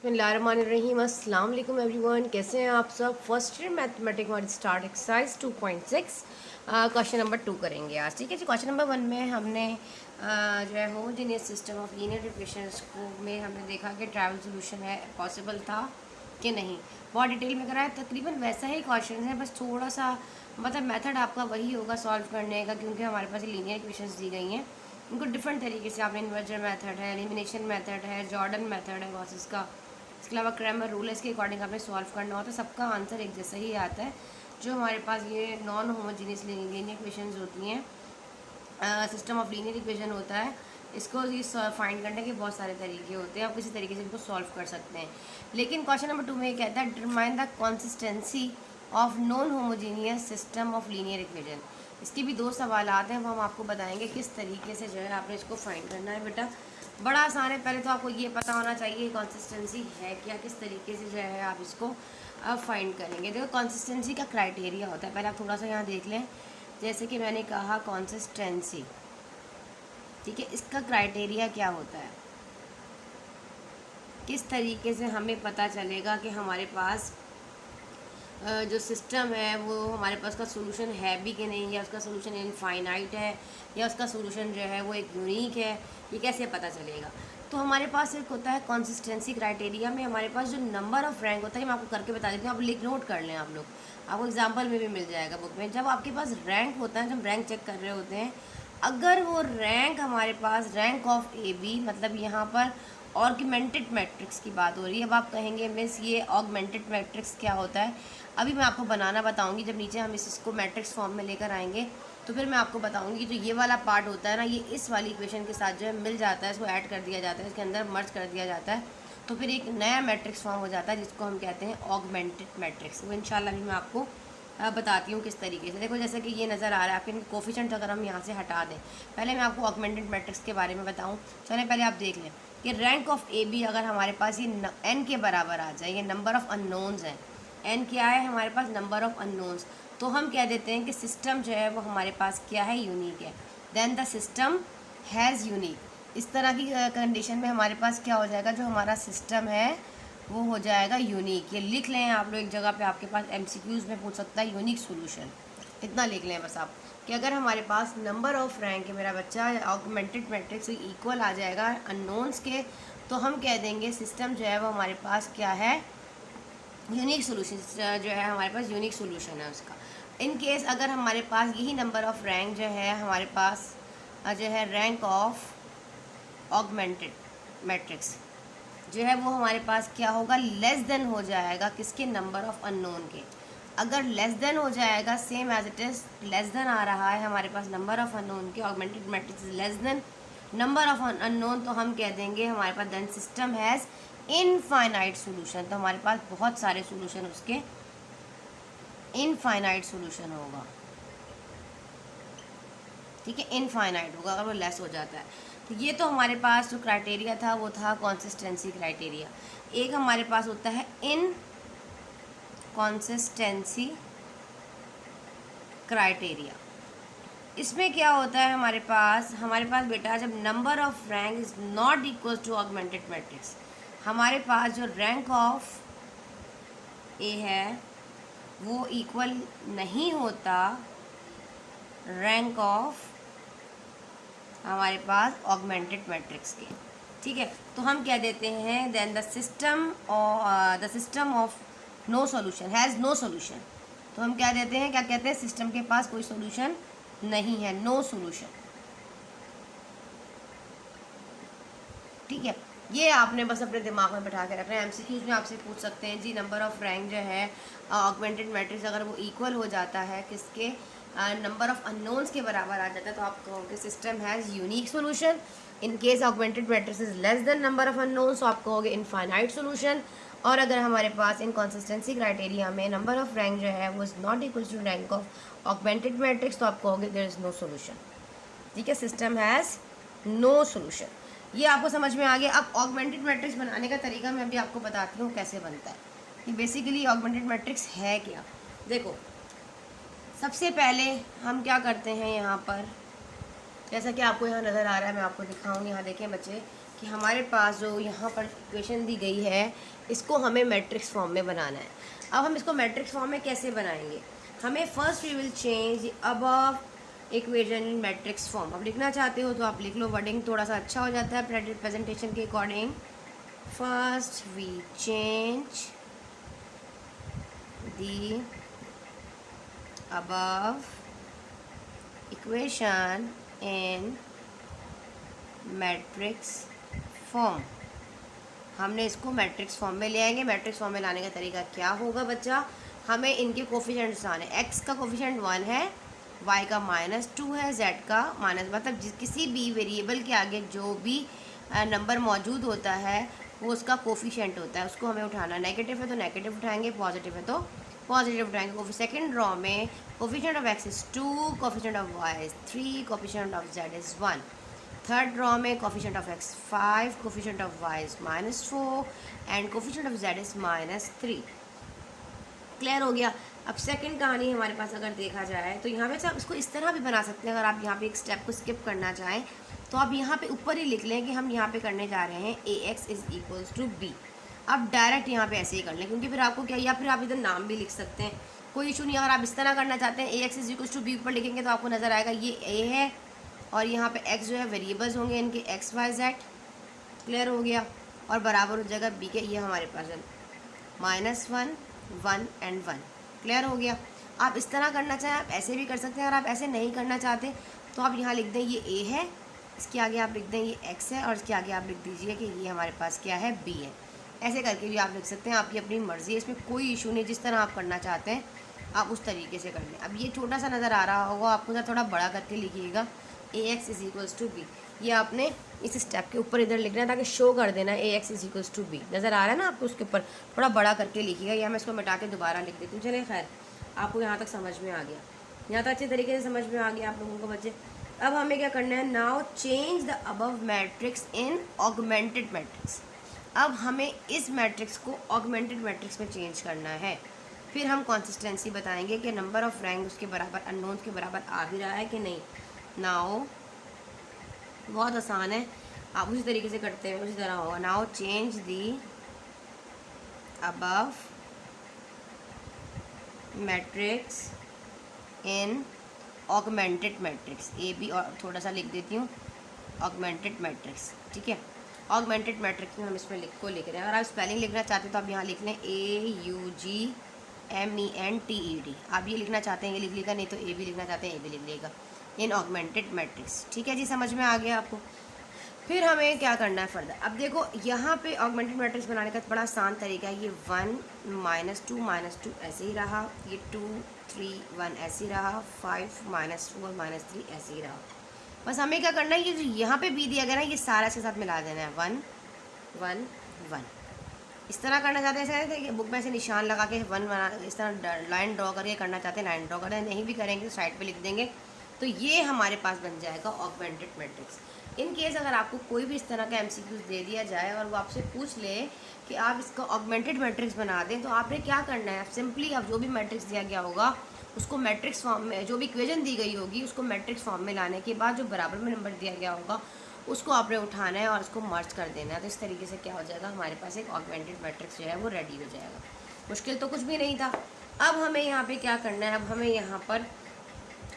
बिस्मिल्लाहिर्रहमानिर्रहीम। अस्सलाम वालेकुम एवरीवन, कैसे हैं आप सब। फर्स्ट ईयर मैथमेटिक्स हमारी स्टार्ट एक्सरसाइज 2.6 क्वेश्चन नंबर 2 करेंगे आज। ठीक है जी। क्वेश्चन नंबर 1 में हमने जो है homogeneous system of linear equations को में हमने देखा कि ट्रायवल सोल्यूशन है पॉसिबल था कि नहीं। बहुत डिटेल में कराया, तकरीबन वैसा ही क्वेश्चन है, बस थोड़ा सा मतलब मेथड आपका वही होगा सॉल्व करने का, क्योंकि हमारे पास लीनियर इक्वेशंस दी गई हैं। इनको डिफरेंट तरीके से आपने इन्वर्जन मेथड है, एलिमिनेशन मेथड है, जॉर्डन मेथड है गॉसेस का, इसके अलावा क्रैमर रूल है, इसके अकॉर्डिंग आपने सॉल्व करना होता है। सबका आंसर एक जैसा ही आता है। जो हमारे पास ये नॉन होमोजीनियस लीनियर इक्वेशंस होती हैं, सिस्टम ऑफ लीनियर इक्वेशन होता है, इसको ये फाइंड करने के बहुत सारे तरीके होते हैं, आप किसी तरीके से इनको सॉल्व कर सकते हैं। लेकिन क्वेश्चन नंबर 2 में ये कहता है determine the consistency of non homogeneous system of linear equation. इसके भी 2 सवाल आते हैं, वो हम आपको बताएंगे किस तरीके से जो है आपने इसको फाइंड करना है। बेटा बड़ा आसान है, पहले तो आपको ये पता होना चाहिए कंसिस्टेंसी है क्या, किस तरीके से जो है आप इसको फाइंड करेंगे। देखो कंसिस्टेंसी का क्राइटेरिया होता है, पहले आप थोड़ा सा यहाँ देख लें। जैसे कि मैंने कहा कंसिस्टेंसी, ठीक है, इसका क्राइटेरिया क्या होता है, किस तरीके से हमें पता चलेगा कि हमारे पास जो सिस्टम है वो हमारे पास का सोल्यूशन है भी कि नहीं, या उसका सोल्यूशन इनफाइनाइट है, या उसका सोल्यूशन जो है वो एक यूनिक है, ये कैसे पता चलेगा। तो हमारे पास एक होता है कंसिस्टेंसी क्राइटेरिया में हमारे पास जो नंबर ऑफ रैंक होता है, मैं आपको करके बता देती हूँ, आप नोट कर लें आप लोग, आपको एग्जाम्पल में भी मिल जाएगा बुक में। जब आपके पास रैंक होता है, जब रैंक चेक कर रहे होते हैं, अगर वो रैंक हमारे पास रैंक ऑफ ए बी, मतलब यहाँ पर ऑगमेंटेड मैट्रिक्स की बात हो रही है। अब आप कहेंगे मिस ये ऑगमेंटेड मैट्रिक्स क्या होता है, अभी मैं आपको बनाना बताऊंगी। जब नीचे हम इसको मैट्रिक्स फॉर्म में लेकर आएंगे तो फिर मैं आपको बताऊंगी जो ये वाला पार्ट होता है ना, ये इस वाली इक्वेशन के साथ जो है मिल जाता है, इसको ऐड कर दिया जाता है, इसके अंदर मर्ज कर दिया जाता है, तो फिर एक नया मैट्रिक्स फॉर्म हो जाता है जिसको हम कहते हैं ऑगमेंटेड मैट्रिक्स। वो इंशाल्लाह भी मैं आपको बताती हूँ किस तरीके से। देखो जैसे कि ये नज़र आ रहा है आपके कोफिशिएंट, अगर हम यहाँ से हटा दें, पहले मैं आपको ऑगमेंटेड मैट्रिक्स के बारे में बताऊँ। चलें पहले आप देख लें कि रैंक ऑफ ए बी अगर हमारे पास ये एन के बराबर आ जाए, ये नंबर ऑफ अननोन्स हैं, एन क्या है हमारे पास, नंबर ऑफ अननोन्स, तो हम कह देते हैं कि सिस्टम जो है वो हमारे पास क्या है, यूनिक है। Then the system has unique. इस तरह की कंडीशन में हमारे पास क्या हो जाएगा, जो हमारा सिस्टम है वो हो जाएगा यूनिक। ये लिख लें आप लोग एक जगह पे, आपके पास एमसीक्यूज़ में पूछ सकता है यूनिक सोल्यूशन, इतना लिख लें बस आप कि अगर हमारे पास नंबर ऑफ रैंक है मेरा बच्चा ऑगमेंटेड मैट्रिक्स इक्वल आ जाएगा अननोन्स के, तो हम कह देंगे सिस्टम जो है वो हमारे पास क्या है, यूनिक सोल्यूशन जो है हमारे पास यूनिक सोल्यूशन है उसका। इन केस अगर हमारे पास यही नंबर ऑफ रैंक जो है हमारे पास जो है रैंक ऑफ ऑगमेंटेड मैट्रिक्स जो है वो हमारे पास क्या होगा, लेस देन हो जाएगा किसके, नंबर ऑफ अननोन के। अगर लेस देन हो जाएगा, same as it is less than आ रहा है हमारे पास नंबर ऑफ अननोन के, augmented matrix less than number of unknown, तो हम कह देंगे हमारे पास then system has infinite solution. तो हमारे पास बहुत सारे सोल्यूशन उसके इनफाइनाइट सोल्यूशन होगा, ठीक है, इनफाइनाइट होगा अगर वो लेस हो जाता है। तो ये तो हमारे पास जो क्राइटेरिया था वो था कंसिस्टेंसी क्राइटेरिया। एक हमारे पास होता है इन कंसिस्टेंसी क्राइटेरिया। इसमें क्या होता है हमारे पास बेटा जब number of rank is not equal to augmented matrix, हमारे पास जो रैंक ऑफ ए है वो इक्वल नहीं होता रैंक ऑफ हमारे पास ऑगमेंटेड मैट्रिक्स के, ठीक है। तो हम कह देते हैं then the system of no solution has no solution. तो हम क्या देते हैं, क्या कहते हैं, सिस्टम के पास कोई सॉल्यूशन नहीं है, नो सॉल्यूशन, ठीक है। ये आपने बस अपने दिमाग में बैठा के रखना है। एमसीक्यूज में आपसे पूछ सकते हैं जी नंबर ऑफ रैंक जो है ऑगमेंटेड मैट्रिक्स अगर वो इक्वल हो जाता है किसके, नंबर ऑफ अननोन्स के बराबर आ जाता है, तो आप कहोगे system has unique solution. In case augmented matrix is less than number of unknowns, तो आप कहोगे इनफाइनाइट सोल्यूशन। और अगर हमारे पास इन कंसिस्टेंसी क्राइटेरिया में नंबर ऑफ रैंक जो है वो is not equal to rank of augmented matrix, तो आप कहोगे देयर इज़ नो सोल्यूशन, ठीक है, सिस्टम हैज़ नो सोल्यूशन। ये आपको समझ में आ गया। अब ऑगमेंटेड मैट्रिक्स बनाने का तरीका मैं अभी आपको बताती हूँ कैसे बनता है कि बेसिकली ऑगमेंटेड मैट्रिक्स है क्या। देखो सबसे पहले हम क्या करते हैं, यहाँ पर जैसा कि आपको यहाँ नज़र आ रहा है, मैं आपको दिखाऊंगी। यहाँ देखें बच्चे कि हमारे पास जो यहाँ पर इक्वेशन दी गई है, इसको हमें मैट्रिक्स फॉर्म में बनाना है। अब हम इसको मैट्रिक्स फॉर्म में कैसे बनाएंगे? हमें first we will change above equation in matrix form. अब लिखना चाहते हो तो आप लिख लो, वर्डिंग थोड़ा सा अच्छा हो जाता है प्रेजेंटेशन के according. First we change the above equation in matrix form. हमने इसको मैट्रिक्स फॉर्म में ले आएंगे। मैट्रिक्स फॉर्म में लाने का तरीका क्या होगा बच्चा? हमें इनके कोफिशिएंट्स आने, एक्स का कोफिशिएंट 1 है, वाई का -2 है, जेड का मतलब किसी भी वेरिएबल के आगे जो भी नंबर मौजूद होता है वो उसका कोफिशिएंट होता है, उसको हमें उठाना। नेगेटिव है तो नेगेटिव उठाएंगे, पॉजिटिव है तो पॉजिटिव उठाएंगे। सेकेंड रॉ में coefficient of X is 2, coefficient of Y is 3, coefficient of Z is 1। Third row में coefficient of X 5, coefficient of Y is -4 and coefficient of Z is -3। Clear हो गया? अब second कहानी हमारे पास अगर देखा जाए तो यहाँ पे आप इसको इस तरह भी बना सकते हैं। अगर आप यहाँ पे एक स्टेप को स्किप करना चाहें तो आप यहाँ पे ऊपर ही लिख लें कि हम यहाँ पे करने जा रहे हैं ax is equals to b। अब डायरेक्ट यहाँ पे ऐसे ही कर लें, क्योंकि फिर आपको क्या, या फिर आप इधर नाम भी लिख सकते हैं, कोई इशू नहीं। अगर आप इस तरह करना चाहते हैं ax is equals to b ऊपर लिखेंगे तो आपको नज़र आएगा ये a है और यहाँ पे x जो है वेरिएबल्स होंगे इनके x y z। क्लियर हो गया? और बराबर हो जाएगा b के, ये हमारे पास है -1 1 एंड 1। क्लियर हो गया? आप इस तरह करना चाहें आप ऐसे भी कर सकते हैं। अगर आप ऐसे नहीं करना चाहते तो आप यहाँ लिख दें ये a है, इसके आगे आप लिख दें ये x है और इसके आगे आप लिख दीजिए कि ये हमारे पास क्या है, b है। ऐसे करके भी आप लिख सकते हैं, आपकी अपनी मर्ज़ी है, इसमें कोई इशू नहीं। जिस तरह आप करना चाहते हैं आप उस तरीके से कर लें। अब ये छोटा सा नज़र आ रहा होगा आपको, थोड़ा बड़ा करके लिखिएगा ax is equals to b। ये आपने इस स्टेप के ऊपर इधर लिखना है ताकि शो कर देना ax is equals to b। नज़र आ रहा है ना आपको? उसके ऊपर थोड़ा बड़ा करके लिखिएगा, या मैं इसको मिटा के दोबारा लिख देती हूँ। चलिए खैर, आपको यहाँ तक समझ में आ गया, यहाँ तक अच्छे तरीके से समझ में आ गया आप लोगों को बच्चे। अब हमें क्या करना है? Now change the above matrix in augmented matrix. अब हमें इस मैट्रिक्स को ऑगमेंटेड मैट्रिक्स में चेंज करना है। फिर हम कंसिस्टेंसी बताएंगे कि नंबर ऑफ रैंक उसके बराबर, अननोन्स के बराबर आ भी रहा है कि नहीं। नाउ बहुत आसान है, आप उसी तरीके से करते हैं, उसी तरह होगा। Now change the above matrix in augmented matrix. A B और थोड़ा सा लिख देती हूँ, ऑगमेंटेड मैट्रिक्स। ठीक है, ऑगमेंटेड मैट्रिक्स में हम इसमें लिख रहे हैं। अगर आप स्पेलिंग लिखना चाहते हैं तो आप यहाँ लिख लें AUGMENTED। आप ये लिखना चाहते हैं ये लिख लेगा, नहीं तो ए भी लिखना चाहते हैं ए भी लिख लेगा, इन ऑगमेंटेड मैट्रिक्स। ठीक है जी, समझ में आ गया आपको? फिर हमें क्या करना है फर्दर? अब देखो यहाँ पे ऑगमेंटेड मैट्रिक्स बनाने का बड़ा आसान तरीका है। ये 1 -2 -2 ऐसे ही रहा, ये 2 3 1 ऐसे ही रहा, 5 -4 -3 ऐसे ही रहा। बस हमें क्या करना है, ये जो यहाँ पे बी दिया गया ना, ये सारा इसके साथ मिला देना है। 1 1 1 इस तरह करना चाहते हैं, ऐसे बुक में से निशान लगा के 1 बना, इस तरह लाइन ड्रॉ करके करना चाहते हैं, लाइन ड्रॉ करें। नहीं भी करेंगे तो साइड पे लिख देंगे, तो ये हमारे पास बन जाएगा ऑगमेंटेड मैट्रिक्स। इन केस अगर आपको कोई भी इस तरह का MCQ दे दिया जाए और वो आपसे पूछ ले कि आप इसका ऑगमेंटेड मैट्रिक्स बना दें, तो आपने क्या करना है? आप सिंपली आप जो भी मैट्रिक्स दिया गया होगा उसको मैट्रिक्स फॉर्म में, जो भी इक्वेशन दी गई होगी उसको मैट्रिक्स फॉर्म में लाने के बाद जो बराबर में नंबर दिया गया होगा उसको आपने उठाना है और उसको मर्ज कर देना है। तो इस तरीके से क्या हो जाएगा, हमारे पास एक ऑगमेंटेड मैट्रिक्स जो है वो रेडी हो जाएगा। मुश्किल तो कुछ भी नहीं था। अब हमें यहाँ पे क्या करना है? अब हमें यहाँ पर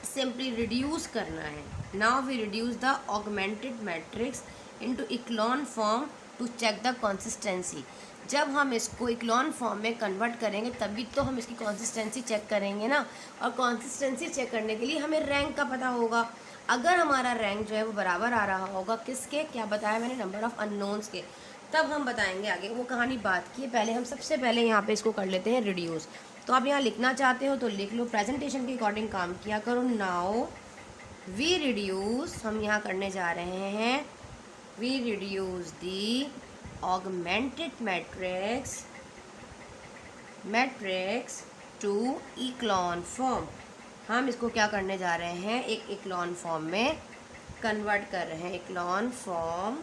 सिंपली रिड्यूस करना है। Now we reduce the augmented matrix into echelon form to check the consistency. जब हम इसको इक्लॉन फॉर्म में कन्वर्ट करेंगे तभी तो हम इसकी कंसिस्टेंसी चेक करेंगे ना, और कंसिस्टेंसी चेक करने के लिए हमें रैंक का पता होगा। अगर हमारा रैंक जो है वो बराबर आ रहा होगा किसके, क्या बताया मैंने, नंबर ऑफ़ अननोन्स के, तब हम बताएंगे आगे। वो कहानी बात की है, पहले हम सबसे पहले यहाँ पे इसको कर लेते हैं रिड्यूस। तो आप यहाँ लिखना चाहते हो तो लिख लो, प्रेजेंटेशन के अकॉर्डिंग काम किया करो। नाउ वी रिड्यूस, हम यहाँ करने जा रहे हैं, we reduce the augmented matrix to echelon form. हम इसको क्या करने जा रहे हैं, एक इक्लॉन फॉर्म में कन्वर्ट कर रहे हैं। इक्लॉन फॉर्म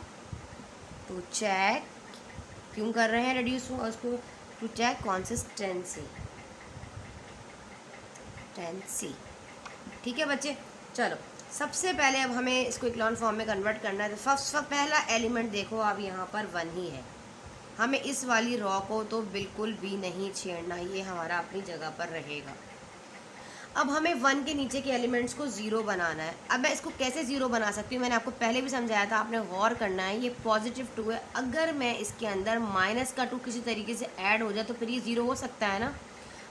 टू चेक, क्यों कर रहे हैं रिड्यूस उसको? To check consistency. ठीक है बच्चे, चलो सबसे पहले अब हमें इसको इक्लॉन फॉर्म में कन्वर्ट करना है। तो फर्स्ट पहला एलिमेंट देखो अब यहाँ पर 1 ही है, हमें इस वाली रॉ को तो बिल्कुल भी नहीं छेड़ना, ये हमारा अपनी जगह पर रहेगा। अब हमें 1 के नीचे के एलिमेंट्स को 0 बनाना है। अब मैं इसको कैसे 0 बना सकती हूँ, मैंने आपको पहले भी समझाया था, आपने गौर करना है। ये पॉजिटिव 2 है, अगर मैं इसके अंदर माइनस का 2 किसी तरीके से ऐड हो जाए तो फिर ये 0 हो सकता है ना।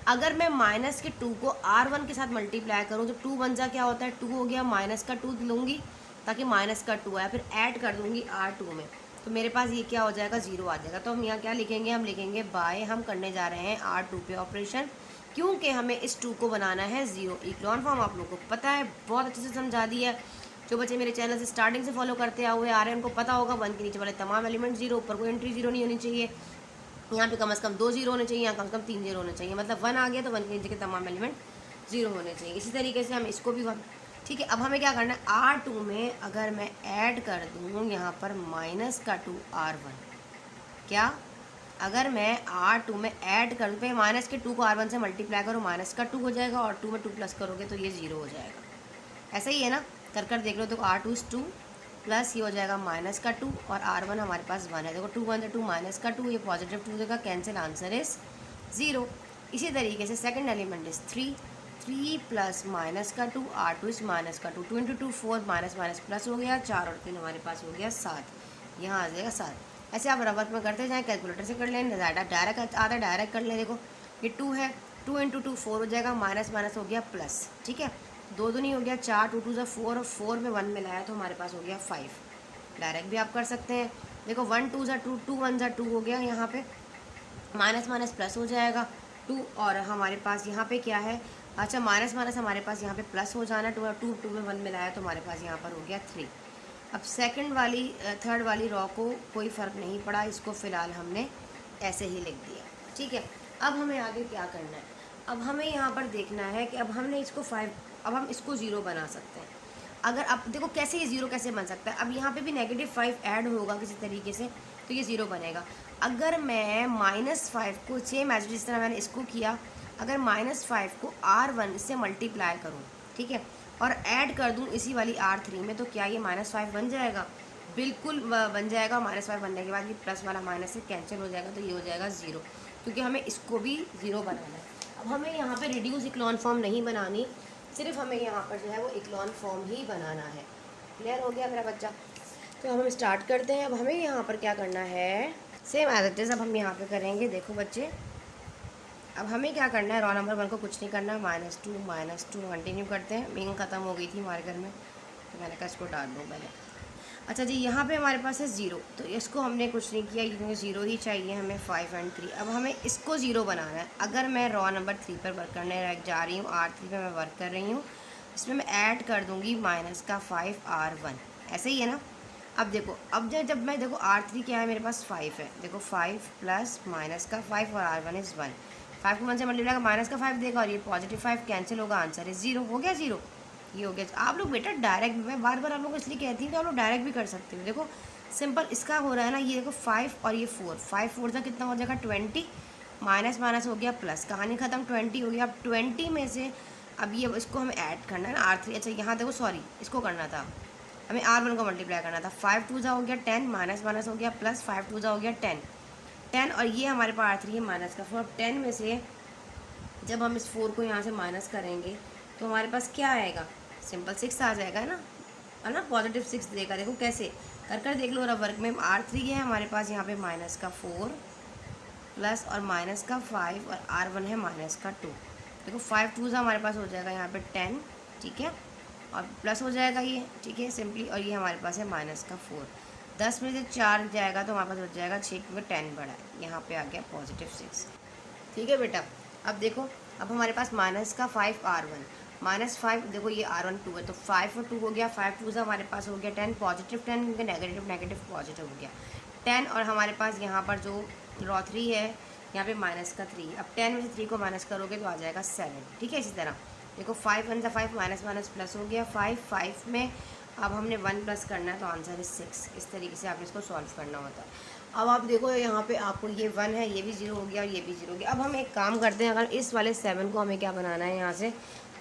अगर मैं माइनस के 2 को R1 के साथ मल्टीप्लाई करूँ तो 2 बन जा क्या होता है, 2 हो गया, माइनस का 2 लूँगी ताकि माइनस का 2 आया, फिर ऐड कर दूँगी R2 में, तो मेरे पास ये क्या हो जाएगा, 0 आ जाएगा। तो हम यहाँ क्या लिखेंगे, हम लिखेंगे बाय, हम करने जा रहे हैं R2 पे ऑपरेशन, क्योंकि हमें इस 2 को बनाना है 0। इक्लॉन फॉर्म आप लोगों को पता है, बहुत अच्छे से समझा दिया है। जो बच्चे मेरे चैनल से स्टार्टिंग से फॉलो करते हुए आ रहे हैं उनको पता होगा 1 के नीचे वाले तमाम एलिमेंट 0, ऊपर कोई एंट्री 0 नहीं होनी चाहिए। यहाँ पे कम से कम 2 0 होने चाहिए, यहाँ कम से कम 3 0 होने चाहिए, मतलब 1 आ गया तो 1 के नीचे के तमाम एलिमेंट 0 होने चाहिए। इसी तरीके से हम इसको भी 1, ठीक है। अब हमें क्या करना है, R2 में अगर मैं ऐड कर दूँ यहाँ पर माइनस का 2 R1, क्या अगर मैं R2 में ऐड कर दूँ, माइनस के 2 को R1 से मल्टीप्लाई करो, माइनस का 2 हो जाएगा, और 2 में 2 प्लस करोगे तो ये 0 हो जाएगा। ऐसा ही है ना, कर देख लो। तो R2 इज 2 प्लस ये हो जाएगा माइनस का 2, और R1 हमारे पास 1 है। देखो 2 1 2 माइनस का 2, ये पॉजिटिव 2 देगा, कैंसिल, आंसर इज 0। इसी तरीके से second element is 3 plus minus का 2, R2 इज माइनस का 2, 2 × 2 4, माइनस माइनस प्लस हो गया, 4 और 3 हमारे पास हो गया 7, यहाँ आ जाएगा 7। ऐसे आप रबर में करते जाएँ, कैलकुलेटर से कर लें, डायरेक्ट आता है डायरेक्ट कर लें। देखो ये 2 है, 2 × 2 4 हो जाएगा, माइनस माइनस हो गया प्लस, ठीक है, 2 2 नहीं हो गया 4, 2 2 = 4, और 4 में 1 मिलाया तो हमारे पास हो गया 5। डायरेक्ट भी आप कर सकते हैं। देखो 1 2 = 2, 2 1 = 2 हो गया, यहाँ पे माइनस माइनस प्लस हो जाएगा 2, और हमारे पास यहाँ पे क्या है, अच्छा माइनस माइनस हमारे पास यहाँ पे प्लस हो जाना, 2 में 1 मिलाया तो हमारे पास यहाँ पर हो गया 3। अब थर्ड वाली रॉ को कोई फ़र्क नहीं पड़ा, इसको फ़िलहाल हमने ऐसे ही लिख दिया, ठीक है। अब हमें आगे क्या करना है, अब हमें यहाँ पर देखना है कि अब हमने इसको 5, अब हम इसको 0 बना सकते हैं। अगर अब देखो कैसे ये 0 कैसे बन सकता है, अब यहाँ पे भी -5 ऐड होगा किसी तरीके से तो ये 0 बनेगा। अगर मैं -5 को सेम एज जिस तरह मैंने इसको किया, अगर -5 को R1 से मल्टीप्लाई करूँ, ठीक है, और ऐड कर दूँ इसी वाली R3 में, तो क्या ये -5 बन जाएगा, बिल्कुल बन जाएगा। -5 बनने के बाद ये प्लस वाला माइनस से कैंसिल हो जाएगा, तो ये हो जाएगा 0, क्योंकि हमें इसको भी 0 बनाना है। अब हमें यहाँ पे रिड्यूस इक्लॉन फॉर्म नहीं बनानी, सिर्फ हमें यहाँ पर जो है वो इक्लॉन फॉर्म ही बनाना है। क्लियर हो गया मेरा बच्चा? तो हम स्टार्ट करते हैं। अब हमें यहाँ पर क्या करना है, सेम एज इट इज़ अब हम यहाँ पे करेंगे। देखो बच्चे, अब हमें क्या करना है, रॉ नंबर 1 को कुछ नहीं करना, -2 कंटिन्यू करते हैं। मिंग ख़त्म हो गई थी हमारे घर में, तो मैंने कहा इसको डाल दूँ पहले। अच्छा जी, यहाँ पे हमारे पास है 0, तो इसको हमने कुछ नहीं किया क्योंकि 0 ही चाहिए हमें, 5 और 3। अब हमें इसको 0 बनाना है। अगर मैं रॉ नंबर 3 पर वर्क करने जा रही हूँ, R3 पे मैं वर्क कर रही हूँ, इसमें मैं ऐड कर दूँगी -5 R1, ऐसे ही है ना। अब देखो, अब जब मैं देखो R3 क्या है, मेरे पास 5 है। देखो 5 प्लस -5 और R1 इज़ 1, 5 को 1 से मल्टीप्लाई -5 देगा, और ये +5 कैंसिल होगा, आंसर इज 0। हो गया 0, ये हो गया। आप लोग बेटा डायरेक्ट, मैं बार बार आप लोग को इसलिए कहती हूँ कि आप लोग डायरेक्ट भी कर सकते हो। देखो सिंपल इसका हो रहा है ना, ये देखो 5 और ये 4, 5 4 से कितना हो जाएगा 20, माइनस माइनस हो गया प्लस, कहानी ख़त्म, 20 हो गया। अब 20 में से अब ये इसको हमें ऐड करना है ना, R3। अच्छा यहाँ देखो, सॉरी इसको करना था, हमें R1 को मल्टीप्लाई करना था। 5 2 हो गया 10, माइनस माइनस हो गया प्लस, 5 2 हो गया 10, और ये हमारे पास R3 है -4। अब 10 में से जब हम इस 4 को यहाँ से माइनस करेंगे तो हमारे पास क्या आएगा, सिंपल 6 आ जाएगा, है ना, +6 देगा। देखो कैसे कर देख लो, और वर्क में R3 है हमारे पास यहाँ पे -4 प्लस और -5, और R1 है -2। देखो 5 2 हमारे पास हो जाएगा यहाँ पे 10, ठीक है, और प्लस हो जाएगा ये, ठीक है, सिंपली, और ये हमारे पास है -4। 10 में से 4 जाएगा तो हमारे पास हो जाएगा 6, क्योंकि 10 बड़ा है, यहाँ पे आ गया +6, ठीक है बेटा। अब देखो, अब हमारे पास -5 R1, -5, देखो ये R1 2 है, तो 5 और 2 हो गया, 5 2 हमारे पास हो गया 10, +10, क्योंकि नेगेटिव पॉजिटिव हो गया 10, और हमारे पास यहाँ पर जो रॉ 3 है, यहाँ पे -3। अब 10 में से 3 को माइनस करोगे तो आ जाएगा 7, ठीक है। इसी तरह देखो 5 1 5, माइनस माइनस प्लस हो गया 5 में अब हमने 1 प्लस करना है, तो आंसर इज 6। इस तरीके से आपने इसको सॉल्व करना होता है। अब आप देखो यहाँ पे आपको ये 1 है, ये भी 0 हो गया और ये भी 0 हो गया। अब हम एक काम करते हैं, अगर इस वाले 7 को हमें क्या बनाना है, यहाँ से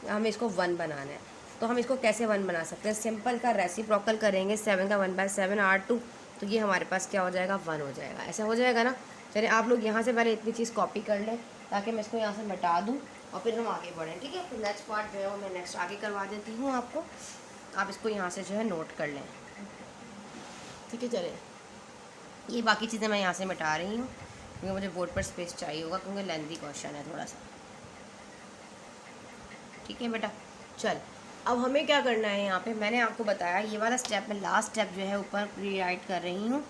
हमें इसको 1 बनाना है। तो हम इसको कैसे 1 बना सकते हैं? सिंपल का रेसिप्रोकल करेंगे, 7 का 1/7 R2, तो ये हमारे पास क्या हो जाएगा? 1 हो जाएगा। ऐसा हो जाएगा ना। चलिए आप लोग यहाँ से पहले इतनी चीज़ कॉपी कर लें ताकि मैं इसको यहाँ से मिटा दूँ और फिर हम आगे बढ़ें, ठीक है? तो नेक्स्ट पार्ट जो है वो मैं नेक्स्ट आगे करवा देती हूँ आपको। आप इसको यहाँ से जो है नोट कर लें, ठीक है? चलिए ये बाकी चीज़ें मैं यहाँ से मिटा रही हूँ क्योंकि मुझे बोर्ड पर स्पेस चाहिए होगा, क्योंकि लेंथी क्वेश्चन है थोड़ा सा, ठीक है बेटा? चल अब हमें क्या करना है यहाँ पे, मैंने आपको बताया ये वाला स्टेप में लास्ट स्टेप जो है ऊपर रीराइट कर रही हूँ।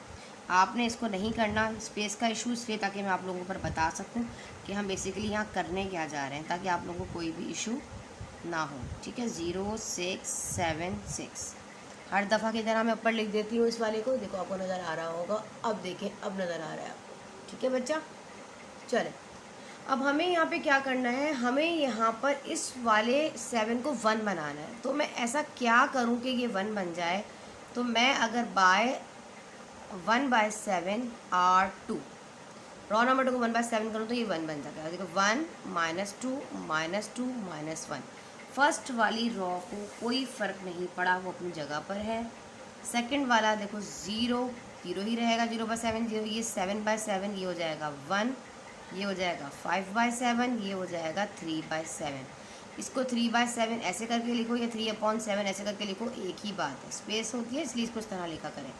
आपने इसको नहीं करना, स्पेस का इशू इसलिए ताकि मैं आप लोगों पर बता सकूँ कि हम बेसिकली यहाँ करने क्या जा रहे हैं, ताकि आप लोगों को कोई भी इशू ना हो, ठीक है? 0 6 7 6 हर दफ़ा की तरह मैं ऊपर लिख देती हूँ इस वाले को। देखो आपको नज़र आ रहा होगा, अब देखें, अब नज़र आ रहा है आपको, ठीक है बच्चा? चले अब हमें यहाँ पे क्या करना है, हमें यहाँ पर इस वाले 7 को 1 बनाना है। तो मैं ऐसा क्या करूँ कि ये 1 बन जाए? तो मैं अगर 1/7 R2 रॉ नंबर 2 को 1/7 करूँ तो ये 1 बन जाएगा। देखो 1 -2 -2 -1, फर्स्ट वाली रॉ को कोई फ़र्क नहीं पड़ा, वो अपनी जगह पर है। सेकंड वाला देखो 0 ही रहेगा, 0/7 0, ये 7/7, ये हो जाएगा 1, ये हो जाएगा 5/7, ये हो जाएगा 3/7। इसको 3/7 ऐसे करके लिखो या 3/7 ऐसे करके लिखो, एक ही बात है, स्पेस होती है इसलिए इसको इस तरह लिखा करें।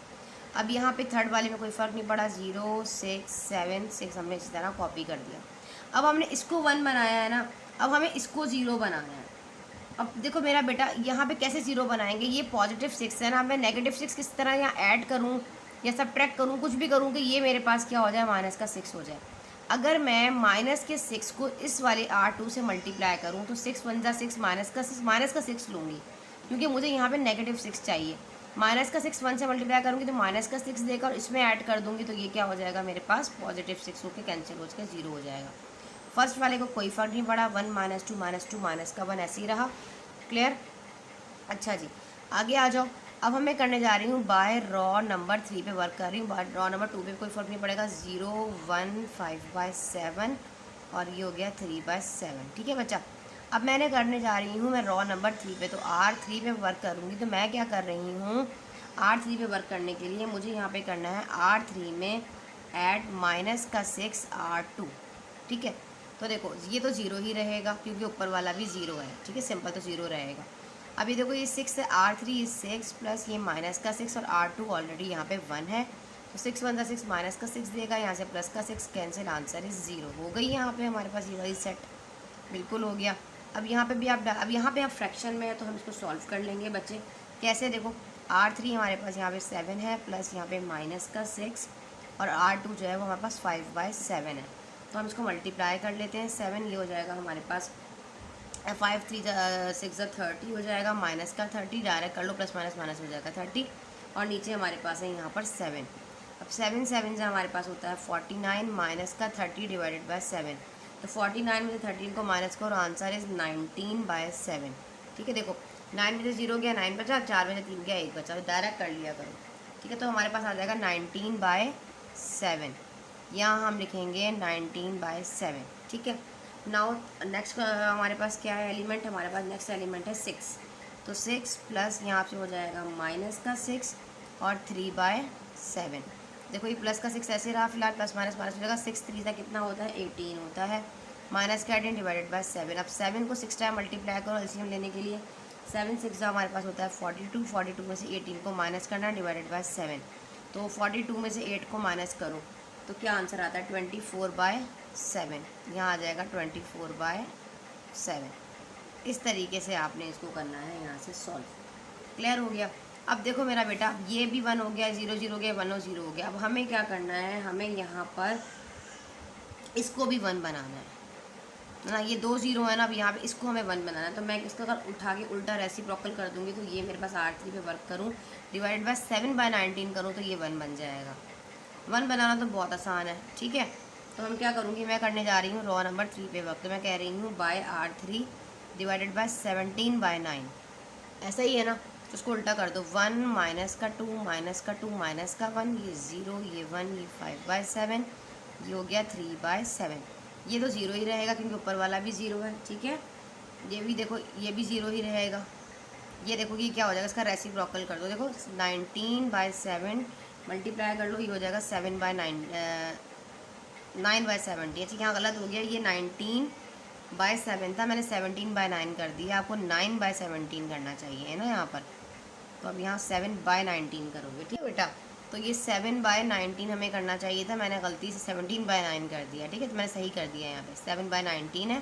अब यहाँ पे थर्ड वाले में कोई फ़र्क नहीं पड़ा, 0 6 7 6 हमने इसी तरह कॉपी कर दिया। अब हमने इसको 1 बनाया है ना, अब हमें इसको 0 बनाना है। अब देखो मेरा बेटा यहाँ पे कैसे 0 बनाएंगे, ये +6 है ना, मैं -6 किस तरह यहाँ ऐड करूँ या सब्ट्रैक्ट करूँ, कुछ भी करूँ कि ये मेरे पास क्या हो जाए, -6 हो जाए। अगर मैं -6 को इस वाले R2 से मल्टीप्लाई करूँ तो 6 × 6 -6 लूँगी, क्योंकि मुझे यहाँ पे -6 चाहिए। -6 1 से मल्टीप्लाई करूँगी तो -6 देगा, और इसमें ऐड कर दूँगी तो ये क्या हो जाएगा मेरे पास, +6 होकर कैंसिल हो जाएगा, 0 हो जाएगा। फर्स्ट वाले को कोई फ़र्क नहीं पड़ा, 1 -2 -2 -1 ऐसे ही रहा। क्लियर? अच्छा जी आगे आ जाओ। अब हमें करने जा रही हूँ बाय रॉ नंबर 3 पे वर्क कर रही हूँ। बाय रॉ नंबर 2 पे कोई फ़र्क नहीं पड़ेगा, 0 1 5/7 और ये हो गया 3/7, ठीक है बच्चा? अब मैंने करने जा रही हूँ मैं रॉ नंबर 3 पे, तो R3 पे वर्क करूँगी। तो मैं क्या कर रही हूँ, R3 पे वर्क करने के लिए मुझे यहाँ पे करना है R3 में ऐड -6 R2, ठीक है? तो देखो ये तो 0 ही रहेगा क्योंकि ऊपर वाला भी 0 है, ठीक है? सिंपल तो 0 रहेगा। अभी देखो ये 6 है, R3 इज 6 प्लस ये -6 और R2 ऑलरेडी यहाँ पे 1 है, तो 6 × 6 -6 देगा, यहाँ से +6 कैंसिल, आंसर इज 0 हो गई। यहाँ पे हमारे पास ये वाली सेट बिल्कुल हो गया। अब यहाँ पे भी अब यहाँ पे आप फ्रैक्शन में है तो हम इसको सॉल्व कर लेंगे बच्चे। कैसे? देखो R3 हमारे पास यहाँ पे 7 है प्लस यहाँ पे -6 और R2 जो है वो हमारे पास 5/7 है, तो हम इसको मल्टीप्लाई कर लेते हैं। 7 ये हो जाएगा हमारे पास 5 3 6 30 हो जाएगा, -30 डायरेक्ट कर लो, प्लस माइनस माइनस हो जाएगा 30, और नीचे हमारे पास है यहाँ पर 7। अब 7 7 से हमारे पास होता है 49 -30 डिवाइडेड बाय 7, तो 49 में से 13 को माइनस करो, आंसर इज़ 19/7, ठीक है? देखो 9 में से 0 गया, 9 बचा, 4 में से 3 गया, 1 बचा, तो डायरेक्ट कर लिया करो, ठीक है? तो हमारे पास आ जाएगा 19/7, यहाँ हम लिखेंगे 19/7, ठीक है? नाउ नेक्स्ट हमारे पास क्या है एलिमेंट, हमारे पास नेक्स्ट एलिमेंट है 6, तो 6 प्लस यहाँ से हो जाएगा -6 और 3/7। देखो ये +6 ऐसे रहा, फिलहाल प्लस माइनस माइनस हो जाएगा, 6 3 कितना होता है, 18 होता है, -18 डिवाइडेड बाय 7। अब 7 को 6 टाइम मल्टीप्लाई करो एलसीएम लेने के लिए, 7 6 हमारे पास होता है 42, 42 में से 18 को माइनस करना डिवाइडेड बाय 7, तो 42 में से 8 को माइनस करो तो क्या आंसर आता है, 24/7, यहाँ आ जाएगा 24/7। इस तरीके से आपने इसको करना है यहाँ से सॉल्व। क्लियर हो गया? अब देखो मेरा बेटा ये भी 1 हो गया, 0 0 हो गया, 1 0 हो गया। अब हमें क्या करना है, हमें यहाँ पर इसको भी 1 बनाना है ना, ये 2 0 है ना, अब यहाँ पे इसको हमें 1 बनाना है। तो मैं इसको अगर उठा के उल्टा रेसिप्रोकल कर दूँगी तो ये मेरे पास R3 पे वर्क करूँ, डिवाइडेड बाय 7/19 करूँ तो ये 1 बन जाएगा। 1 बनाना तो बहुत आसान है, ठीक है? तो हम क्या करूँगी, मैं करने जा रही हूँ रॉ नंबर 3 पे वर्क, तो मैं कह रही हूँ बाय R3 डिवाइडेड बाय 17/9, ऐसा ही है ना? तो उसको उल्टा कर दो, 1 -2 -2 -1, ये 0, ये 1, ये 5/7, ये हो गया 3/7। ये तो 0 ही रहेगा क्योंकि ऊपर वाला भी 0 है, ठीक है? ये भी देखो ये भी 0 ही रहेगा, ये देखो कि क्या हो जाएगा, इसका रेसिप्रोकल कर दो। देखो 19/7 मल्टीप्लाई कर लो, ये हो जाएगा 7/9, 9/70। ठीक है, यहाँ गलत हो गया, ये 19/7 था, मैंने 17/9 कर दिया। आपको 9/17 करना चाहिए है ना यहाँ पर। तो अब यहाँ 7/19 करोगे। ठीक है बेटा, तो ये 7/19 हमें करना चाहिए था, मैंने गलती से 17/9 कर दिया। ठीक है, तो मैंने सही कर दिया। यहाँ पे 7/19 है,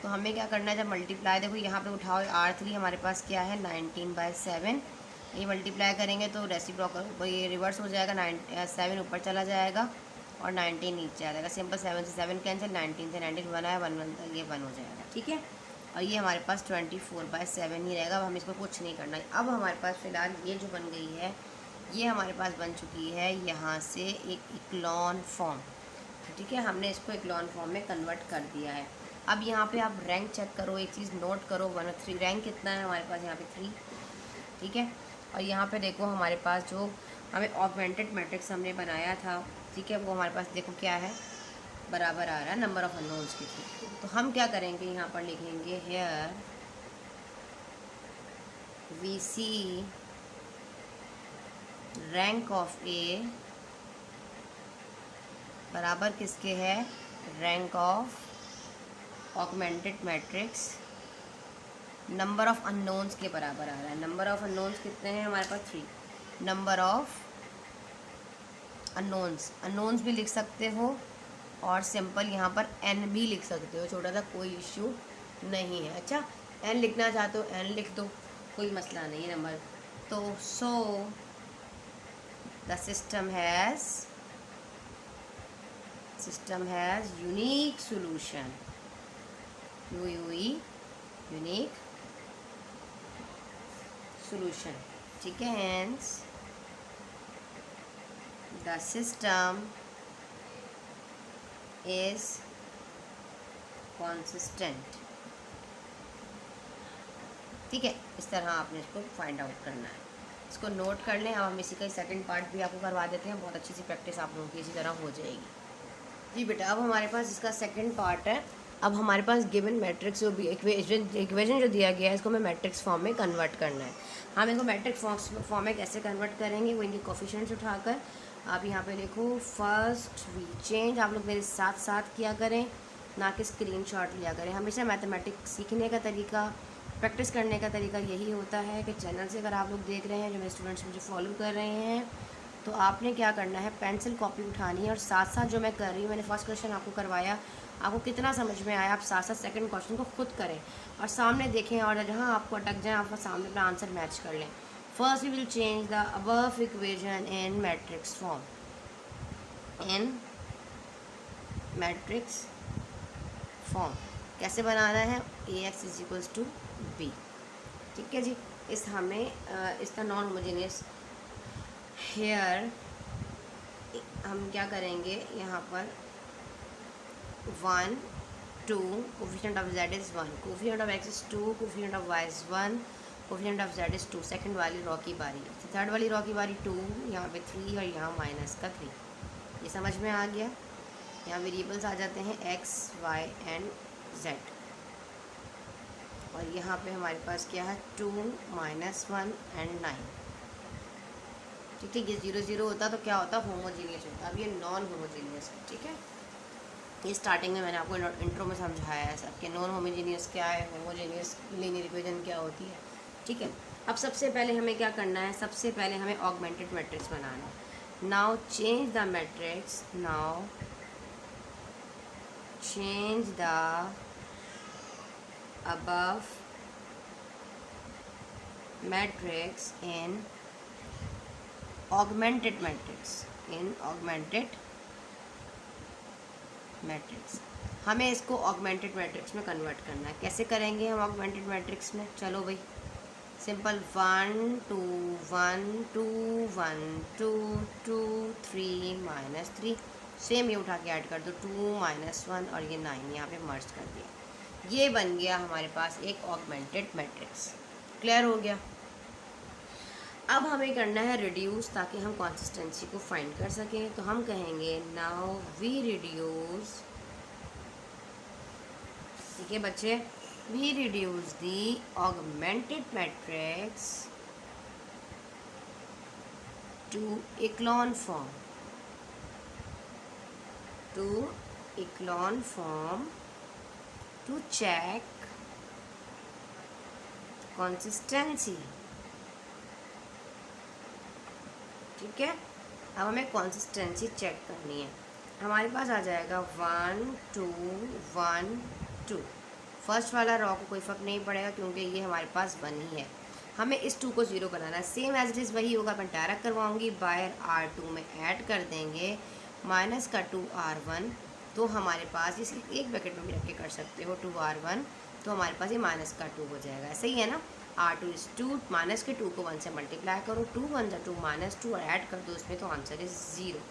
तो हमें क्या करना है, जब मल्टीप्लाई, देखो यहाँ पे उठाओ R3 हमारे पास क्या है 19/7, ये मल्टीप्लाई करेंगे तो रेसिप्रोकल ये रिवर्स हो जाएगा, 7 ऊपर चला जाएगा और 19 नीचे आ जाएगा। सिंपल 7 से 7 कैंसिल, 19 से 19 1 आया, 1 ये 1 हो जाएगा। ठीक है, और ये हमारे पास 24/7 ही रहेगा। अब हमें इसको कुछ नहीं करना है। अब हमारे पास फ़िलहाल ये जो बन गई है, ये हमारे पास बन चुकी है यहाँ से एक इक्लॉन फॉर्म। ठीक है, हमने इसको इक्लॉन फॉर्म में कन्वर्ट कर दिया है। अब यहाँ पे आप रैंक चेक करो, एक चीज़ नोट करो, 1 और 3 रैंक कितना है हमारे पास यहाँ पे 3। ठीक है, और यहाँ पे देखो हमारे पास जो हमें ऑगमेंटेड मैट्रिक्स हमने बनाया था, ठीक है, वो हमारे पास देखो क्या है, बराबर आ रहा है नंबर ऑफ अननोन्स के थ्रू। तो हम क्या करेंगे, यहाँ पर लिखेंगे here we see rank of A बराबर किसके है, rank of augmented matrix number of unknowns के बराबर आ रहा है। नंबर ऑफ अननोन्स कितने हैं हमारे पास 3। नंबर ऑफ अननोन्स भी लिख सकते हो और सिंपल यहाँ पर n भी लिख सकते हो, छोटा सा कोई इश्यू नहीं है। अच्छा, n लिखना चाहते हो n लिख दो, कोई मसला नहीं है नंबर। तो सो the system has unique solution, unique solution. ठीक है, hence the system is consistent. ठीक है, इस तरह आपने इसको फाइंड आउट करना है, इसको नोट कर लें। अब हम इसी का सेकंड पार्ट भी आपको करवा देते हैं, बहुत अच्छी सी प्रैक्टिस आप लोगों की इसी तरह हो जाएगी। जी बेटा, अब हमारे पास इसका सेकंड पार्ट है। अब हमारे पास गिवन मैट्रिक्स जो भी इक्वेशन जो दिया गया है, इसको हमें मैट्रिक्स फॉर्म में कन्वर्ट करना है। हम इसको मैट्रिक्स फॉर्म में कैसे कन्वर्ट करेंगे, वो इनके कोफिशिएंट्स उठाकर आप यहाँ पे देखो, फर्स्ट वी चेंज, आप लोग मेरे साथ साथ किया करें, ना कि स्क्रीनशॉट लिया करें। हमेशा मैथमेटिक्स सीखने का तरीका, प्रैक्टिस करने का तरीका यही होता है कि चैनल से अगर आप लोग देख रहे हैं, जो मेरे स्टूडेंट्स मुझे फॉलो कर रहे हैं, तो आपने क्या करना है, पेंसिल कॉपी उठानी है और साथ साथ जो मैं कर रही हूँ, मैंने फर्स्ट क्वेश्चन आपको करवाया, आपको कितना समझ में आया, आप साथ साथ सेकंड क्वेश्चन को खुद करें और सामने देखें, और जहाँ आपको अटक जाए आप सामने अपना आंसर मैच कर लें। First we will change the above equation in matrix form, कैसे बनाना है, AX = B। ठीक है जी, इस हमें इसका नॉन होमोजेनियस हेयर हम क्या करेंगे, यहाँ पर 1 2 coefficient of Z is 1, coefficient of X is 2, coefficient of Y is 1, coefficient of Z is 2। Second वाली रॉ की बारी, थर्ड वाली रॉ की बारी 2, यहाँ पे 3 और यहाँ माइनस का 3। ये समझ में आ गया। यहाँ वेरिएबल्स आ जाते हैं X, Y एंड Z, और यहाँ पे हमारे पास क्या है 2 -1 एंड 9। ठीक है, ये 0 0 होता तो क्या होता, होमोजीनियस होता। अब ये नॉन होमोजीनियस है। ठीक है, ये स्टार्टिंग में मैंने आपको इंट्रो में समझाया है सब कि नॉन होमोजीनियस क्या है, होमोजीनियस लीनियर इक्वेशन क्या होती है। ठीक है, अब सबसे पहले हमें क्या करना है, सबसे पहले हमें ऑगमेंटेड मैट्रिक्स बनाना है। Now change the matrix, change the above matrix in augmented matrix। हमें इसको ऑगमेंटेड मैट्रिक्स में कन्वर्ट करना है। कैसे करेंगे हम ऑगमेंटेड मैट्रिक्स में, चलो भाई सिंपल 1 2 1 2 1 2 2 3 -3, सेम ये उठा के ऐड कर दो, 2 -1 और ये 9 यहाँ पे मर्ज कर दिया। ये बन गया हमारे पास एक ऑगमेंटेड मैट्रिक्स। क्लियर हो गया। अब हमें करना है रिड्यूस, ताकि हम कंसिस्टेंसी को फाइंड कर सकें। तो हम कहेंगे नाउ वी रिड्यूस। ठीक है बच्चे, we reduce the augmented matrix to echelon form to check consistency. ठीक है, अब हमें कंसिस्टेंसी चेक करनी है। हमारे पास आ जाएगा 1 2 1 2। फर्स्ट वाला रॉ को कोई फ़र्क नहीं पड़ेगा क्योंकि ये हमारे पास 1 ही है। हमें इस 2 को 0 बनाना है। सेम एज इट इज़ वही होगा, मैं डायरेक्ट करवाऊँगी, बाय R2 में ऐड कर देंगे माइनस का 2R1। तो हमारे पास इस एक ब्रैकेट में भी रख के कर सकते हो 2R1, तो हमारे पास ये माइनस का 2 हो जाएगा। ऐसे ही है ना, R2 इज़ 2, माइनस के 2 को 1 से मल्टीप्लाई करो, 2 1 जा 2 माइनस 2 और ऐड कर दो इसमें, तो आंसर इज़ 0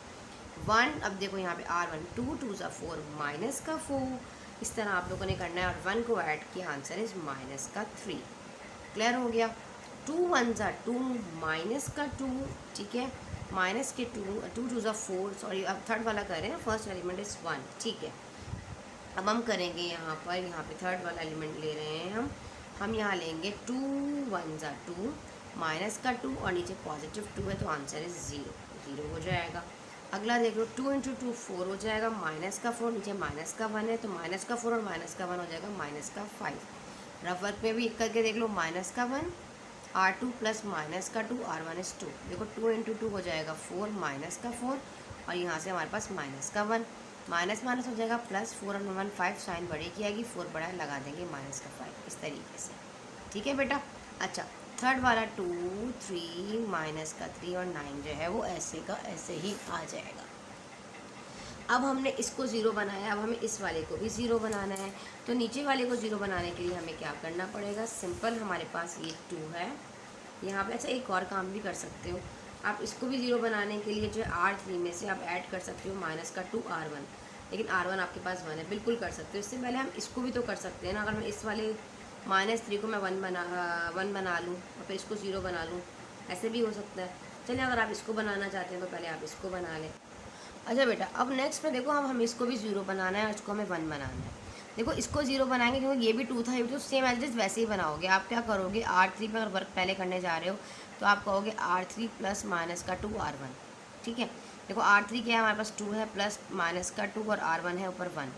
1। अब देखो यहाँ पे R1 2 2 जा 4 माइनस का 4, इस तरह आप लोगों ने करना है और 1 को ऐड किया, आंसर इज़ माइनस का 3। क्लियर हो गया। 2 1 जा 2 माइनस का 2, ठीक है, माइनस के 2 2 2 जा 4, सॉरी अब थर्ड वाला कर रहे हैं ना, फर्स्ट एलिमेंट इज़ 1, ठीक है। अब हम करेंगे यहाँ पे थर्ड वाला एलिमेंट ले रहे हैं हम यहाँ लेंगे 2 1 जा 2 माइनस का 2 और नीचे पॉजिटिव 2 है, तो आंसर इज़ 0 हो जाएगा। अगला देख लो 2 × 2 4 हो जाएगा, माइनस का 4, नीचे माइनस का 1 है, तो माइनस का 4 और माइनस का 1 हो जाएगा माइनस का 5। रफ वर्क में भी करके देख लो, माइनस का 1 R2 प्लस माइनस का 2 R1 इज़ 2। देखो 2 × 2 हो जाएगा 4 माइनस का 4 और यहाँ से हमारे पास माइनस का 1, माइनस माइनस हो जाएगा प्लस, 4 और 1 5, साइन बड़े की आएगी, 4 बड़ा है, लगा देंगे माइनस का 5, इस तरीके से। ठीक है बेटा। अच्छा, थर्ड वाला 2 3 माइनस का 3 और 9 जो है वो ऐसे का ऐसे ही आ जाएगा। अब हमने इसको 0 बनाया, अब हमें इस वाले को भी 0 बनाना है। तो नीचे वाले को 0 बनाने के लिए हमें क्या करना पड़ेगा, सिंपल, हमारे पास ये 2 है यहाँ पे। अच्छा, एक और काम भी कर सकते हो आप, इसको भी 0 बनाने के लिए जो है R3 में से आप ऐड कर सकते हो माइनस का 2 R1, लेकिन R1 आपके पास 1 है, बिल्कुल कर सकते हो। इससे पहले हम इसको भी तो कर सकते हैं ना, अगर मैं इस वाले -3 को मैं 1 बना लूँ और फिर इसको 0 बना लूँ, ऐसे भी हो सकता है। चलिए, अगर आप इसको बनाना चाहते हैं तो पहले आप इसको बना लें। अच्छा बेटा, अब नेक्स्ट में देखो हम इसको भी 0 बनाना है और इसको हमें 1 बनाना है। देखो इसको 0 बनाएंगे क्योंकि ये भी 2 था, ये भी तो सेम एज इट इज़ वैसे ही बनाओगे। आप क्या करोगे, R3 पे अगर वर्क पहले करने जा रहे हो तो आप कहोगे R3 प्लस माइनस का 2 R1, ठीक है। देखो R3 क्या है, हमारे पास 2 है, प्लस माइनस का 2 और R1 है ऊपर 1,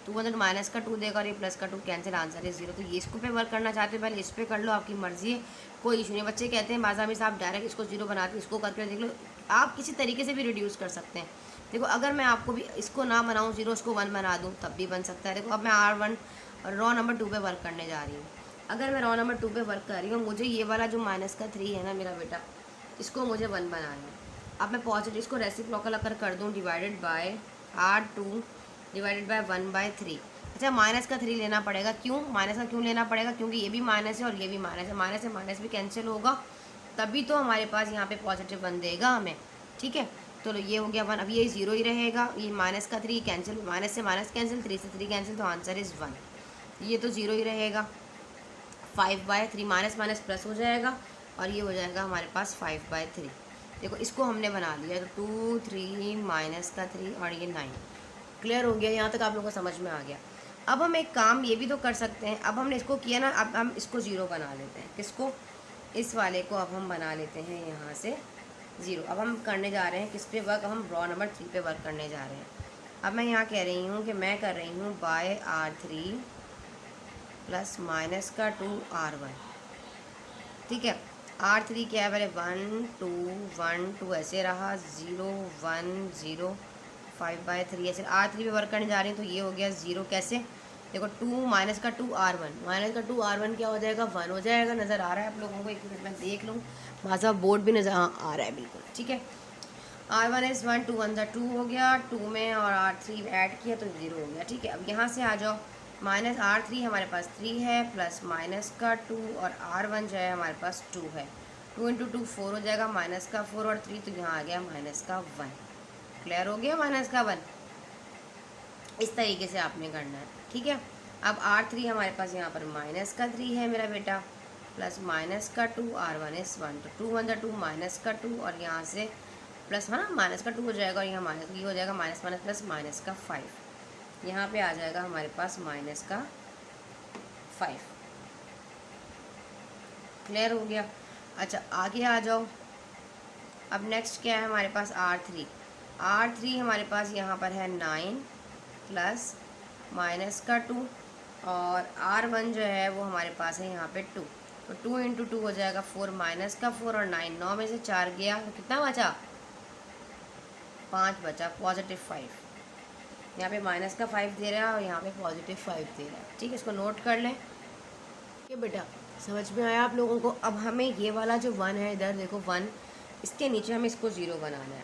तो 1 माइनस का 2 देगा और ये प्लस का 2 कैंसिल, आंसर है 0। तो ये इसको पे वर्क करना चाहते हो पहले इस पर कर लो, आपकी मर्जी है, कोई इशू नहीं। बच्चे कहते हैं बाज़ार में साहब डायरेक्ट इसको 0 बनाते, इसको करके देख लो। आप किसी तरीके से भी रिड्यूस कर सकते हैं। देखो अगर मैं आपको भी इसको ना बनाऊँ 0, उसको 1 बना दूँ तब भी बन सकता है। देखो अब मैं R1 रॉ नंबर 2 पे वर्क करने जा रही हूँ। अगर मैं रॉ नंबर 2 पे वर्क कर रही हूँ, मुझे ये वाला जो माइनस का 3 है ना मेरा बेटा, इसको मुझे 1 बनाना है। अब मैं पॉजिटिव इसको रेसिप्रोकल अगर कर दूँ, divided by R2 divided by 1/3। अच्छा, माइनस का 3 लेना पड़ेगा, क्यों माइनस का क्यों लेना पड़ेगा, क्योंकि ये भी माइनस है और ये भी माइनस है, माइनस से माइनस भी कैंसिल होगा, तभी तो हमारे पास यहाँ पे पॉजिटिव 1 देगा हमें। ठीक है, तो ये हो गया 1, अब ये 0 ही रहेगा, ये माइनस का 3 कैंसिल, माइनस से माइनस कैंसिल, 3 से 3 कैंसिल, तो आंसर इज़ 1। ये तो 0 ही रहेगा। 5/3 माइनस माइनस प्लस हो जाएगा और ये हो जाएगा हमारे पास 5/3। देखो इसको हमने बना लिया, तो 2 3 माइनस का 3 और ये 9। क्लियर हो गया, यहाँ तक आप लोगों को समझ में आ गया। अब हम एक काम ये भी तो कर सकते हैं, अब हमने इसको किया ना, अब हम इसको 0 बना लेते हैं। किसको, इस वाले को अब हम बना लेते हैं यहाँ से 0। अब हम करने जा रहे हैं किस पे वर्क, हम रॉ नंबर 3 पे वर्क करने जा रहे हैं। अब मैं यहाँ कह रही हूँ कि मैं कर रही हूँ बाय R3 प्लस माइनस का 2 R1, ठीक है। R3 क्या है, पहले 1 2 1 2 ऐसे रहा, 0 1 0 5/3 ऐसे। R3 पे वर्क करने जा रही हूँ तो ये हो गया 0, कैसे, देखो 2 माइनस का 2 R1, माइनस का 2 R1 क्या हो जाएगा, 1 हो जाएगा। नज़र आ रहा है आप लोगों को, एक मिनट में देख लूँ, माजा बोर्ड भी नज़र आ रहा है बिल्कुल, ठीक है। R1 इज़ 1, 2 1 2 हो गया, 2 में और R3 ऐड किया तो 0 हो गया, ठीक है। अब यहाँ से आ जाओ, माइनस R3 हमारे पास 3 है, प्लस माइनस का 2 और R1 जो है हमारे पास 2 है, 2 × 2 4 हो जाएगा, माइनस का 4 और 3, तो यहाँ आ गया माइनस का 1। क्लियर हो गया, माइनस का 1। इस तरीके से आपने करना है, ठीक है। अब R3 हमारे पास यहाँ पर माइनस का 3 है मेरा बेटा, प्लस माइनस का 2, R1 इज़ 1, तो 2 1 2 माइनस का 2 और यहाँ से प्लस, है ना, माइनस का 2 हो जाएगा और यहाँ माइनस, ये हो जाएगा माइनस प्लस माइनस का 5। यहाँ पे आ जाएगा हमारे पास माइनस का 5। क्लियर हो गया। अच्छा आगे आ जाओ। अब नेक्स्ट क्या है हमारे पास, R3। R3 हमारे पास यहाँ पर है 9 प्लस माइनस का 2, और R1 जो है वो हमारे पास है यहाँ पे 2। तो 2 इंटू 2 हो जाएगा 4 माइनस का 4, और 9, 9 में से 4 गया तो कितना बचा, 5 बचा, +5। यहाँ पे माइनस का 5 दे रहा है और यहाँ पे +5 दे रहा है। ठीक है, इसको नोट कर लें। ठीक है बेटा, समझ में आया आप लोगों को। अब हमें ये वाला जो 1 है, इधर देखो 1, इसके नीचे हमें इसको 0 बनाना है।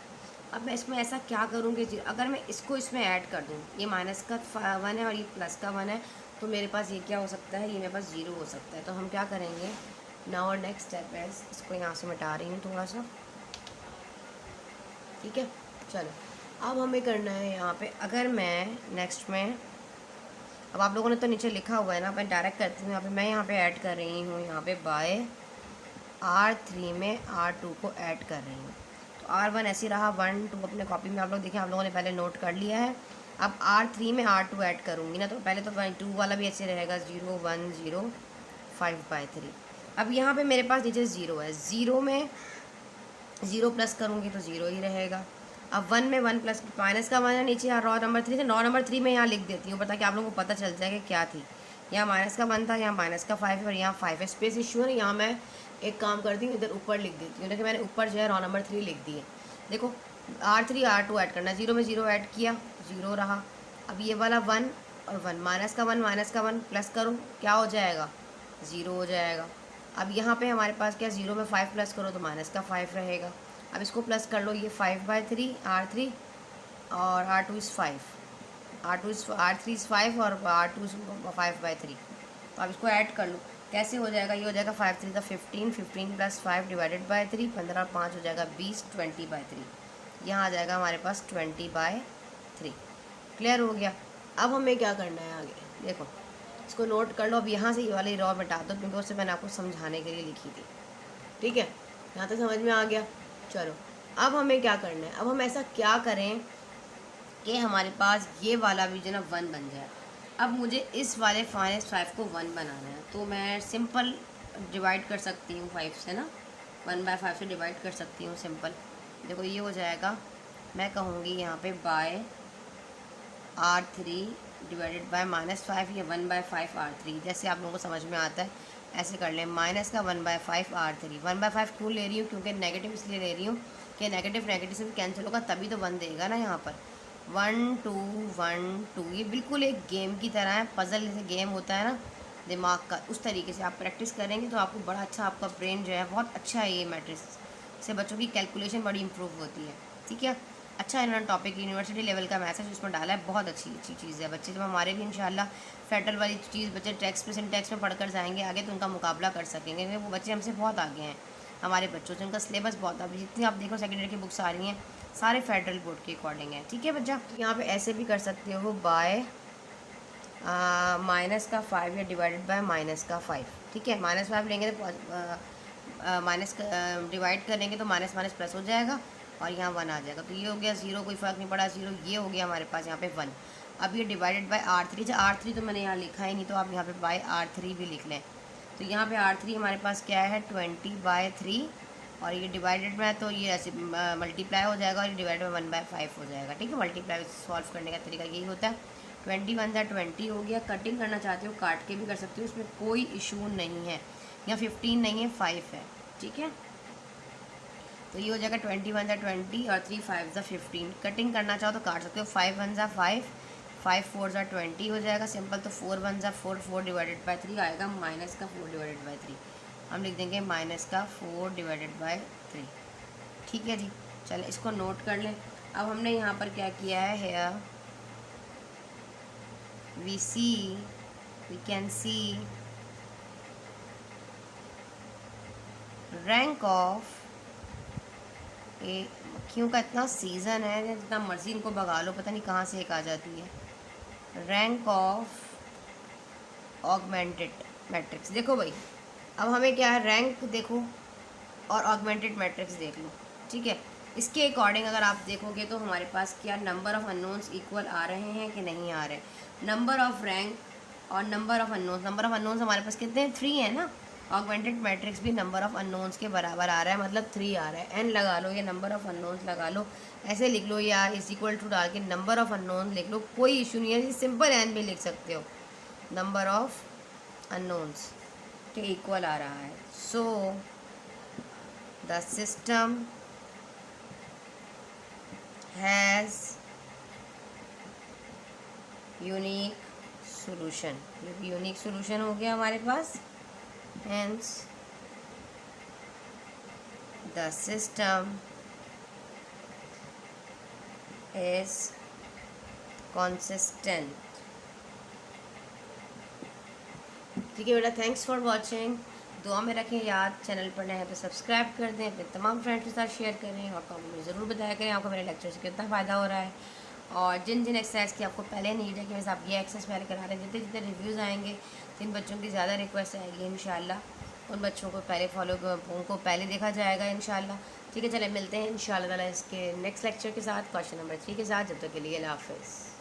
अब मैं इसमें ऐसा क्या करूँगी, अगर मैं इसको इसमें ऐड कर दूँ, ये माइनस का 1 है और ये प्लस का 1 है, तो मेरे पास ये क्या हो सकता है, ये मेरे पास 0 हो सकता है। तो हम क्या करेंगे, नाउ और नेक्स्ट स्टेप है, इसको यहाँ से मिटा रही हूँ थोड़ा सा। ठीक है, चलो अब हमें करना है यहाँ पे, अगर मैं नेक्स्ट में, अब आप लोगों ने तो नीचे लिखा हुआ है ना, मैं डायरेक्ट करती हूँ यहाँ पे, मैं यहाँ पे ऐड कर रही हूँ यहाँ पे बाय R3 में R2 को ऐड कर रही हूँ। तो R1 ऐसे रहा, 1 2 अपने कॉपी में आप लोग देखें, आप लोगों ने पहले नोट कर लिया है। अब R3 में R2 ऐड करूँगी ना, तो पहले तो 2 वाला भी ऐसे रहेगा, 0 1 0 5/3। अब यहाँ पे मेरे पास नीचे 0 है, 0 में 0 प्लस करूँगी तो 0 ही रहेगा। अब 1 में 1 प्लस माइनस का 1 है नीचे, यहाँ रॉ नंबर 3 से, रॉ नंबर 3 में यहाँ लिख देती हूँ, ताकि आप लोगों को पता चल जाए कि क्या थी। यहाँ माइनस का 1 था, यहाँ माइनस का 5 है, और यहाँ 5 है। स्पेस इशू है, यहाँ मैं एक काम करती हूँ, इधर ऊपर लिख देती हूँ। देखिए मैंने ऊपर जो है रॉ नंबर 3 लिख दी है। देखो R3 R2 ऐड करना, 0 में 0 ऐड किया, 0 रहा। अब ये वाला 1 और 1, माइनस का 1 प्लस करो, क्या हो जाएगा, 0 हो जाएगा। अब यहाँ पे हमारे पास क्या, 0 में 5 प्लस करो तो माइनस का 5 रहेगा। अब इसको प्लस कर लो, ये 5/3 R3 और R2 इज़ 5, R3 इज़ 5 और R2 इज़ 5/3। तो अब इसको ऐड कर लो, कैसे हो जाएगा, ये हो जाएगा 5 3 15, 15 प्लस 5 डिवाइडेड बाय 3, 15 और 5 हो जाएगा 20, 20/3। यहाँ आ जाएगा हमारे पास 20/3। क्लियर हो गया। अब हमें क्या करना है आगे, देखो इसको नोट कर लो। अब यहाँ से ये वाली रॉ मिटा दो, क्योंकि उससे मैंने आपको समझाने के लिए लिखी थी। ठीक है, यहाँ तक समझ में आ गया। चलो अब हमें क्या करना है, अब हम ऐसा क्या करें कि हमारे पास ये वाला भी जो ना 1 बन जाए। अब मुझे इस वाले -5 को 1 बनाना है, तो मैं सिंपल डिवाइड कर सकती हूँ 5 से ना, 1/5 से डिवाइड कर सकती हूँ सिंपल। देखो ये हो जाएगा, मैं कहूँगी यहाँ पे बाय R3 डिवाइडेड बाय -5 या 1/5 R3, जैसे आप लोगों को समझ में आता है ऐसे कर लें। माइनस का 1/5 R3, 1/5 क्यों ले रही हूँ, क्योंकि नेगेटिव इसलिए ले रही हूँ कि नेगेटिव नेगेटिव से कैंसिल होगा, तभी तो 1 देगा ना यहाँ पर। 1 2 1 2, ये बिल्कुल एक गेम की तरह है, पजल जैसे गेम होता है ना दिमाग का, उस तरीके से आप प्रैक्टिस करेंगे तो आपको बड़ा अच्छा, आपका ब्रेन जो है बहुत अच्छा है। ये मैट्रिक्स से बच्चों की कैलकुलेशन बड़ी इंप्रूव होती है। ठीक है, अच्छा इन्होंने टॉपिक यूनिवर्सिटी लेवल का मैसेज उसमें डाला है, बहुत अच्छी चीज़ है। बच्चे जब हमारे भी इंशाल्लाह फेडरल वाली चीज़ बच्चे टेक्स्ट पे सिंटेक्स में पढ़कर जाएंगे आगे, तो उनका मुकाबला कर सकेंगे, क्योंकि वो बच्चे हमसे बहुत आगे हैं हमारे बच्चों से। उनका सिलेबस बहुत, अभी जितनी आप देखो सेकेंडरी की बुक्स आ रही हैं सारे फेडरल बोर्ड के अकॉर्डिंग है। ठीक है बच्चा, यहाँ पे ऐसे भी कर सकते हो बाय -5 या डिवाइडेड बाय -5। ठीक है, -5 लेंगे तो माइनस डिवाइड करेंगे तो माइनस माइनस प्लस हो जाएगा, और यहाँ 1 आ जाएगा। तो ये हो गया 0, कोई फ़र्क नहीं पड़ा, 0। ये हो गया हमारे पास यहाँ पे 1। अब ये डिवाइडेड बाय R3, R3 तो मैंने यहाँ लिखा ही नहीं, तो आप यहाँ पे बाय R3 भी लिख लें। तो यहाँ पे R3 हमारे पास क्या है, 20/3, और ये डिवाइडेड में तो ये ऐसे मल्टीप्लाई हो जाएगा, और ये डिवाइडेड बाय 1/5 हो जाएगा। ठीक है, मल्टीप्लाई सॉल्व करने का तरीका यही होता है। 21 × 20 हो गया। कटिंग करना चाहते हो काट के भी कर सकते हो, उसमें कोई इशू नहीं है। यहाँ 15 नहीं है, 5 है। ठीक है, तो ये हो जाएगा 21 × 20 और 3 5 15। कटिंग करना चाहो तो काट सकते हो, 5 1 5, 5 4 20 हो जाएगा सिंपल। तो 4 1 4, 4 डिवाइडेड बाय 3 आएगा, माइनस का 4 डिवाइडेड बाय 3। हम लिख देंगे माइनस का 4 डिवाइडेड बाय 3। ठीक है जी, चलें इसको नोट कर लें। अब हमने यहाँ पर क्या किया है, here we can see rank of A, मक्खियों का इतना सीज़न है, जितना मर्जी इनको भगा लो, पता नहीं कहाँ से एक आ जाती है। Rank of augmented matrix. देखो भाई, अब हमें क्या है, रैंक देखो और ऑगमेंटेड मैट्रिक्स देख लो। ठीक है, इसके अकॉर्डिंग अगर आप देखोगे तो हमारे पास क्या नंबर ऑफ़ अननोन्स इक्वल आ रहे हैं कि नहीं आ रहे। नंबर ऑफ़ रैंक और नंबर ऑफ़ अननोन्स हमारे पास कितने हैं, 3 है ना। ऑगमेंटेड मैट्रिक्स भी नंबर ऑफ़ अननोन्स के बराबर आ रहा है, मतलब 3 आ रहा है। एन लगा लो, ये नंबर ऑफ़ अननोन्स लगा लो, ऐसे लिख लो, या इज इक्वल टू डाल के नंबर ऑफ़ अननोन्स लिख लो, कोई इशू नहीं है। सिंपल एन भी लिख सकते हो, नंबर ऑफ़ अननोन्स के इक्वल आ रहा है। So the system has unique solution, unique solution हो गया हमारे पास। Hence the system is consistent। ठीक है बेटा, थैंक्स फॉर वॉचिंग। दुआ में रखें याद, चैनल पर नए हैं तो सब्सक्राइब कर दें, अपने तमाम फ्रेंड्स के साथ शेयर करें और कमेंट में ज़रूर बताया करें आपको मेरे लेक्चर से कितना फ़ायदा हो रहा है। और जिन जिन एक्सरसाइज की आपको पहले नीड है कि वैसे आप ये एक्सरसाइज पहले करा रहे हैं, जितने जितने रिव्यूज़ आएंगे, जिन बच्चों की ज़्यादा रिक्वेस्ट आएगी इंशाल्लाह उन बच्चों को पहले उनको पहले देखा जाएगा इंशाल्लाह। ठीक है, चले मिलते हैं इंशाल्लाह ताला इसके नेक्स्ट लेक्चर के साथ, क्वेश्चन नंबर 3 के साथ। जब तक के लिए अल्लाह हाफ़िज़।